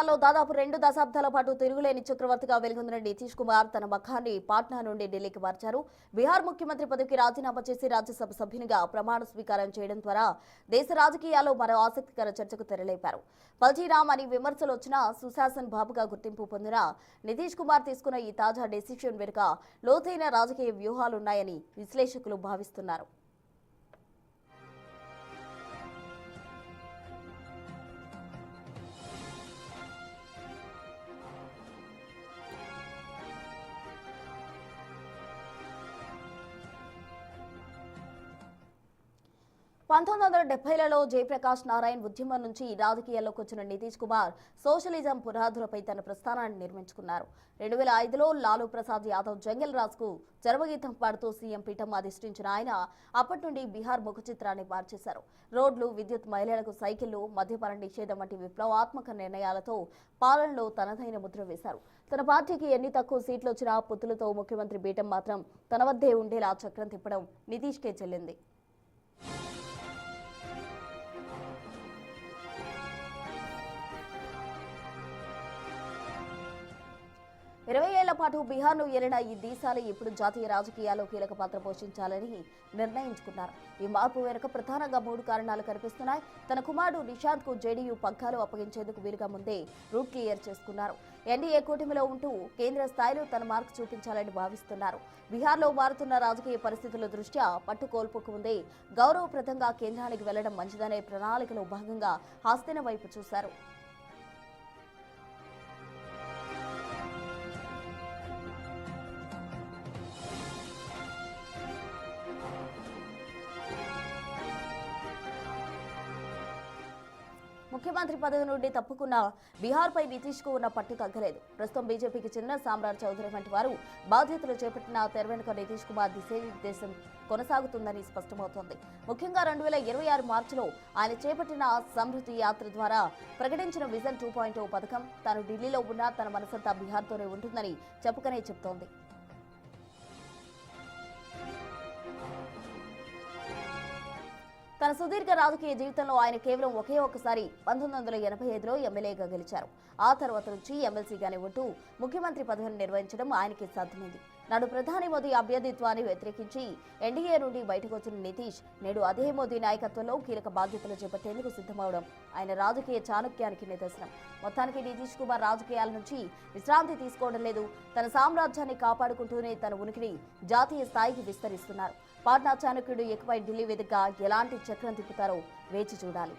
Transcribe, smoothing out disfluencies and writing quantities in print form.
రాజకీయాల్లో దాదాపు 2 దశాబ్దాల పాటు తిరుగులేని చక్రవర్తిగా వెలుగొందిన నితీష్ కుమార్ తన మఖాన్ని పాట్నా నుండి ఢిల్లీకి మార్చారు. బీహార్ ముఖ్యమంత్రి పదవికి రాజీనామా చేసి రాజ్యసభ సభ్యునిగా ప్రమాణ స్వీకారం చేయడం ద్వారా దేశ రాజకీయాల్లో మరో ఆసక్తికర చర్చకు తెరలేపారు. పల్టీరామ్ అని విమర్శలు వచ్చినా సుశాసన్ బాబుగా గుర్తింపు పొందిన నితీష్ కుమార్ తీసుకున్న ఈ తాజా డెసిషన్ వెనుక లోతైన రాజకీయ వ్యూహాలున్నాయని విశ్లేషకులు భావిస్తున్నారు. పంతొమ్మిది వందల 70లలో జయప్రకాష్ నారాయణ్ ఉద్యమం నుంచి రాజకీయాల్లోకి వచ్చిన నితీష్ కుమార్ సోషలిజం పునాదులపై తన ప్రస్థానాన్ని నిర్మించుకున్నారు. 2005లో లాలూ ప్రసాద్ యాదవ్ జంగల్ రాజ్కు చరమగీతం పాడుతూ సీఎం పీఠం అధిష్ఠించిన ఆయన అప్పటి నుండి బీహార్ ముఖ చిత్రాన్ని మార్చేశారు. రోడ్లు, విద్యుత్, మహిళలకు సైకిళ్లు, మద్యపాన నిషేధం వంటి విప్లవాత్మక నిర్ణయాలతో పాలనలో తనదైన ముద్ర వేశారు. తన పార్టీకి ఎన్ని తక్కువ సీట్లు వచ్చినా పొత్తులతో ముఖ్యమంత్రి పీఠం మాత్రం తన వద్దే ఉండేలా చక్రం తిప్పడం నితీష్కే చెల్లింది. 20 ఏళ్ల పాటు బీహార్ను ఏలిన ఈ దేశాలు ఇప్పుడు జాతీయ రాజకీయాల్లో కీలక పాత్ర పోషించాలని నిర్ణయించుకున్నారు. ఈ మార్పు వెనుక ప్రధానంగా 3 కారణాలు కనిపిస్తున్నాయి. తన కుమారుడు నిషాంత్కు జేడీయూ పగ్గాలు అప్పగించేందుకు వీలుగా ముందే రూట్ క్లియర్ చేసుకున్నారు. ఎన్డీఏ కూటమిలో ఉంటూ కేంద్ర స్థాయిలో తన మార్కు చూపించాలని భావిస్తున్నారు. బీహార్లో మారుతున్న రాజకీయ పరిస్థితుల దృష్ట్యా పట్టు కోల్పోకు ముందే గౌరవప్రదంగా కేంద్రానికి వెళ్లడం మంచిదనే ప్రణాళికలో భాగంగా హస్తిన వైపు చూశారు. ముఖ్యమంత్రి పదవి నుండి తప్పుకున్న బీహార్పై నితీష్కు ఉన్న పట్టు తగ్గలేదు. ప్రస్తుతం బీజేపీకి చెందిన సామ్రాట్ చౌదరి వంటి వారు బాధ్యతలు చేపట్టిన తెర వెనుక నితీష్ కుమార్ దిశానిర్దేశం కొనసాగుతుందని స్పష్టమవుతోంది. ముఖ్యంగా 2026 మార్చిలో ఆయన చేపట్టిన సమృద్ధి యాత్ర ద్వారా ప్రకటించిన విజన్ 2.0 పథకం తాను ఢిల్లీలో ఉన్నా తన మనసంతా బీహార్తోనే ఉంటుందని చెప్పుకనే చెప్తోంది. తన సుదీర్ఘ రాజకీయ జీవితంలో ఆయన కేవలం ఒకే ఒక్కసారి 1985లో ఎమ్మెల్యేగా గెలిచారు. ఆ తర్వాత నుంచి ఎమ్మెల్సీగానే ఉంటూ ముఖ్యమంత్రి పదవిని నిర్వహించడం ఆయనకి సాధ్యమైంది. నాడు ప్రధాని మోదీ అభ్యర్థిత్వాన్ని వ్యతిరేకించి ఎన్డీఏ నుండి బయటకు వచ్చిన నితీష్ నేడు అదే మోదీ నాయకత్వంలో కీలక బాధ్యతలు చేపట్టేందుకు సిద్ధమవడం ఆయన రాజకీయ చాణక్యానికి నిదర్శనం. మొత్తానికి నితీష్ కుమార్ రాజకీయాల నుంచి విశ్రాంతి తీసుకోవడం లేదు. తన సామ్రాజ్యాన్ని కాపాడుకుంటూనే తన ఉనికిని జాతీయ స్థాయికి విస్తరిస్తున్నారు. పాట్నా చాణక్యుడు ఎక్కువై ఢిల్లీ వేదికగా ఎలాంటి చక్రం తిప్పుతారో వేచి చూడాలి.